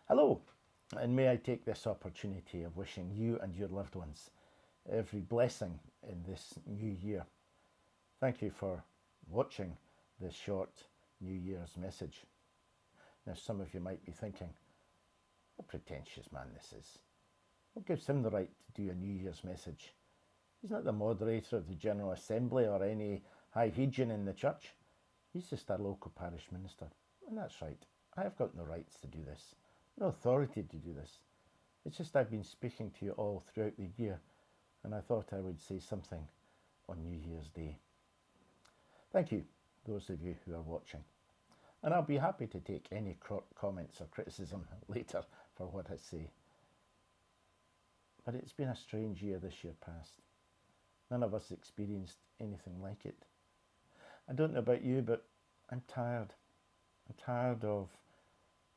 Hello, and may I take this opportunity of wishing you and your loved ones every blessing in this new year. Thank you for watching this short New Year's message. Now, some of you might be thinking, what a pretentious man this is. What gives him the right to do a New Year's message? He's not the moderator of the General Assembly or any high hegion in the church. He's just a local parish minister. And that's right, I have got no rights to do this, no authority to do this. It's just I've been speaking to you all throughout the year, and I thought I would say something on New Year's Day. Thank you, those of you who are watching. And I'll be happy to take any comments or criticism later for what I say. But it's been a strange year this year past. None of us experienced anything like it. I don't know about you, but I'm tired. I'm tired of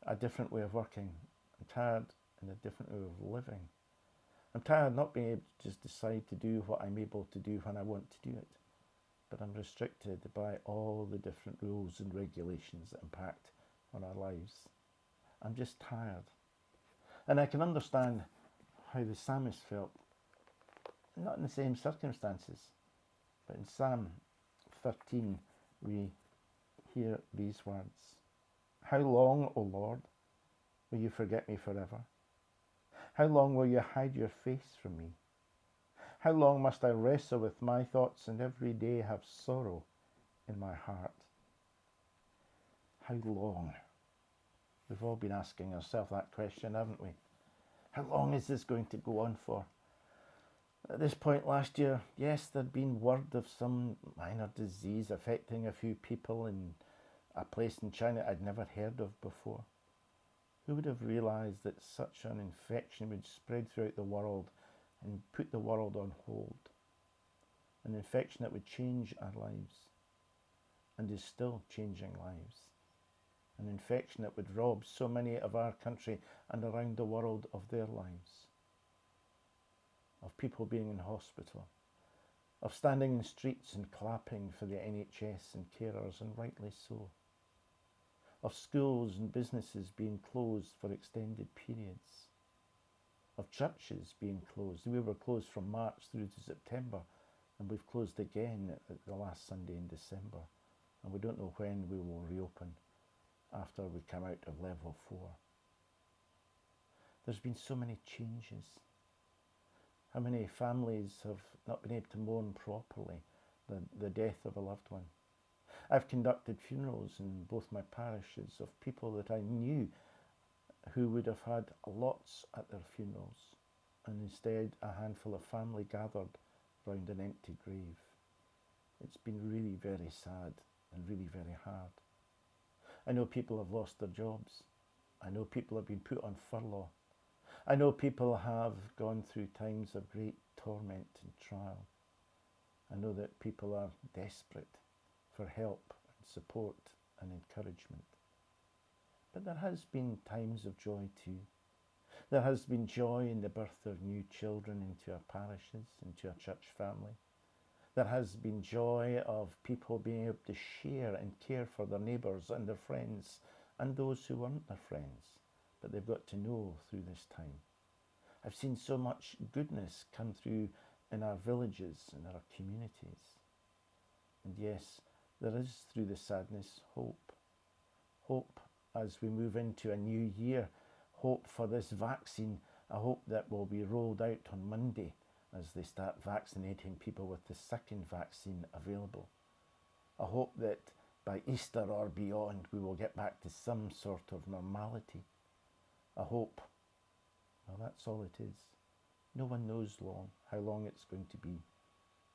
a different way of working. I'm tired in a different way of living. I'm tired not being able to just decide to do what I'm able to do when I want to do it. But I'm restricted by all the different rules and regulations that impact on our lives. I'm just tired. And I can understand how the psalmist felt, not in the same circumstances, but in Psalm 13 we hear these words. How long, O Lord, will you forget me forever? How long will you hide your face from me? How long must I wrestle with my thoughts and every day have sorrow in my heart? How long? We've all been asking ourselves that question, haven't we? How long is this going to go on for? At this point last year, yes, there'd been word of some minor disease affecting a few people in a place in China I'd never heard of before. Who would have realised that such an infection would spread throughout the world and put the world on hold? An infection that would change our lives and is still changing lives. An infection that would rob so many of our country and around the world of their lives. Of people being in hospital. Of standing in streets and clapping for the NHS and carers, and rightly so. Of schools and businesses being closed for extended periods. Of churches being closed. We were closed from March through to September, and we've closed again at the last Sunday in December, and we don't know when we will reopen after we come out of level 4. There's been so many changes. How many families have not been able to mourn properly the death of a loved one? I've conducted funerals in both my parishes of people that I knew who would have had lots at their funerals, and instead a handful of family gathered round an empty grave. It's been really very sad and really very hard. I know people have lost their jobs. I know people have been put on furlough. I know people have gone through times of great torment and trial. I know that people are desperate for help and support and encouragement. But there has been times of joy too. There has been joy in the birth of new children into our parishes, into our church family. There has been joy of people being able to share and care for their neighbours and their friends and those who weren't their friends, but they've got to know through this time. I've seen so much goodness come through in our villages and our communities. And yes, there is through the sadness hope. Hope as we move into a new year. Hope for this vaccine, a hope that will be rolled out on Monday as they start vaccinating people with the second vaccine available. A hope that by Easter or beyond we will get back to some sort of normality. A hope. Well, that's all it is. No one knows how long it's going to be.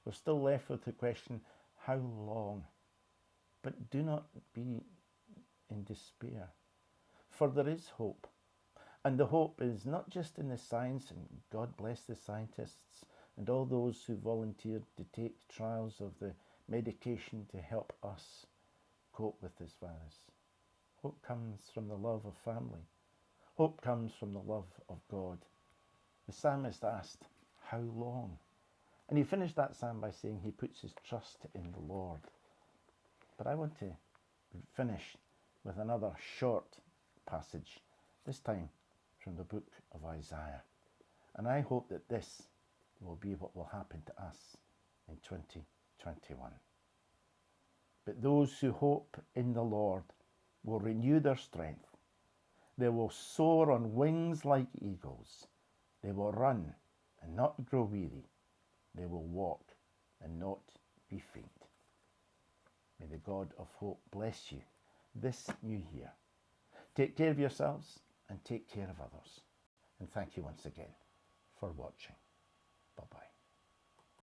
We're still left with the question, how long? But do not be in despair, for there is hope. And the hope is not just in the science, and God bless the scientists and all those who volunteered to take trials of the medication to help us cope with this virus. Hope comes from the love of family. Hope comes from the love of God. The psalmist asked, how long? And he finished that psalm by saying he puts his trust in the Lord. But I want to finish with another short passage, this time from the book of Isaiah. And I hope that this will be what will happen to us in 2021. But those who hope in the Lord will renew their strength. They will soar on wings like eagles. They will run and not grow weary. They will walk and not be faint. May the God of hope bless you this new year. Take care of yourselves and take care of others. And thank you once again for watching. Bye-bye.